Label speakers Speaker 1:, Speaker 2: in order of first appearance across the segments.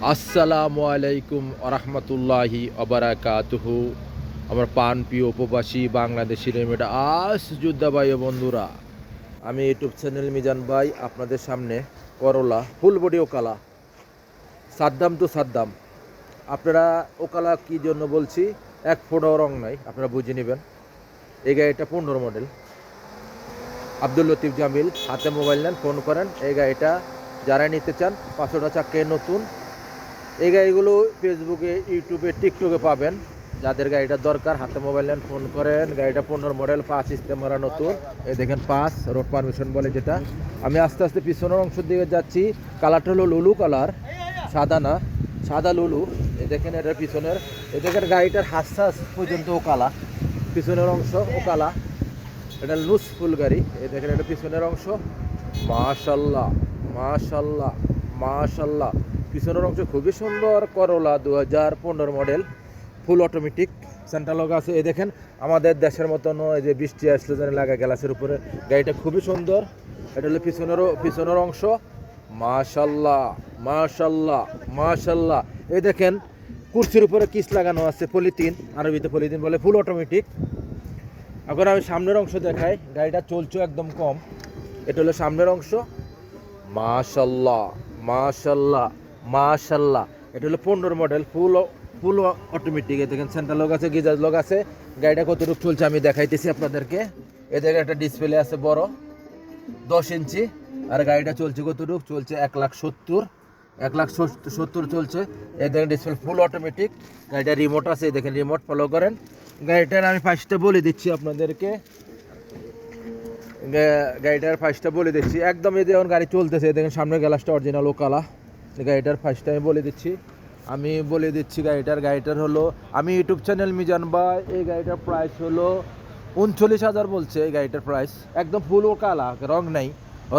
Speaker 1: আসসালামু আলাইকুম আরহামতুল্লাহি আবারাকাতুহু। আমার পান প্রিয় উপবাসী বাংলাদেশি রেমেডা আজ যোদ্ধা ভাই ও বন্ধুরা, আমি ইউটিউব চ্যানেল মিজান ভাই আপনাদের সামনে করলা ফুল বডি ওকালা সাদ্দাম টু সাদ্দাম। আপনারা ওকালা কী জন্য বলছি, এক ফোটাও রং নাই, আপনারা বুঝে নেবেন। এই গাড়িটা 15 মডেল, আব্দুল লতিফ জামিল, হাতে মোবাইল নেন, ফোন করেন। এই গাড়িটা যারা নিতে চান 500টা চাক্কে নতুন। এই গাড়িগুলো ফেসবুকে, ইউটিউবে, টিকটকে পাবেন। যাদের গাড়িটা দরকার হাতে মোবাইল নেন, ফোন করেন। গাড়িটা 15 মডেল, 5 সিস্টেম মারা নতুন। এই দেখেন 5 রোড পারমিশন বলে যেটা। আমি আস্তে আস্তে পিছনের অংশ দিকে যাচ্ছি। কালারটা হলো লুলু কালার, সাদা না, সাদা লুলু। এই দেখেন এটার পিছনের, এই দেখেন গাড়িটার হাসাস পর্যন্ত ও কালা, পিছনের অংশ ও কালা। এটা লুজ ফুল গাড়ি। এই দেখেন এটা পিছনের অংশ। মাশাল্লাহ মাশাল্লাহ মাশাল্লাহ, পিছনের অংশ খুবই সুন্দর। করলা 2015 model, full automatic, central lock আছে। এই দেখেন আমাদের দেশের মতন এই যে বৃষ্টি আসলে যেন লাগা গ্লাসের উপরে। গাড়িটা খুবই সুন্দর। এটা হলো পিছনের অংশ। মাশাল্লাহ মাশাল্লাহ মাশাল্লাহ। এই দেখেন কুর্সির উপরে কিস লাগানো আছে, পলিথিন, আরবিতে পলিথিন বলে, ফুল অটোমেটিক। এখন আমি সামনের অংশ দেখাই। গাড়িটা চলছে একদম কম। এটা হলো সামনের অংশ। মাশাল্লাহ মাশাল্লাহ মাশাল্লাহ। এটা হলো 15 মডেল, ফুল অটোমেটিক। দেখেন সেন্ট্রাল লক আছে, গিজার লক আছে। গাড়িটা কতটুকু চলছে আমি দেখাইতেছি আপনাদেরকে। এই জায়গায় একটা ডিসপ্লে আছে বড় 10 ইঞ্চি। আর গাড়িটা চলছে কতটুকু চলছে, 1,70,000 চলছে। এই দেখেন ডিসপ্লে ফুল অটোমেটিক। গাড়িটা রিমোট আছে, এই দেখেন রিমোট, ফলো করেন। গাড়িটার আমি ফার্স্টে বলে দিচ্ছি আপনাদেরকে, গাড়িটার ফার্স্টটা বলে দিচ্ছি একদম। এই দেখুন গাড়ি চলতেছে, দেখেন সামনের গ্লাসটা অরিজিনাল ওকালা। গাড়িটার ফার্স্টটা আমি বলে দিচ্ছি গাড়িটার হলো, আমি ইউটিউব চ্যানেল মিজান ভাই। এই গাড়িটার প্রাইস হলো 39,000 বলছে। এই গাড়িটার প্রাইস একদম ফুল ওকালা,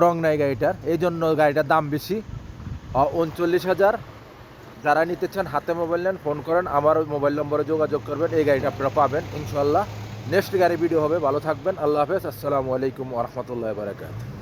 Speaker 1: রং নাই গাড়িটার, এই জন্য গাড়িটার দাম বেশি। 39,000। যারা নিতে চান হাতে মোবাইল নেন, ফোন করেন, আমার মোবাইল নম্বরে যোগাযোগ করবেন। এই গাড়িটা আপনারা পাবেন ইনশাল্লাহ। নেক্সট গাড়ি ভিডিও হবে। ভালো থাকবেন, আল্লাহ হাফেজ, আসসালামু আলাইকুম ওয়া রাহমাতুল্লাহি ওয়া বারাকাতুহু।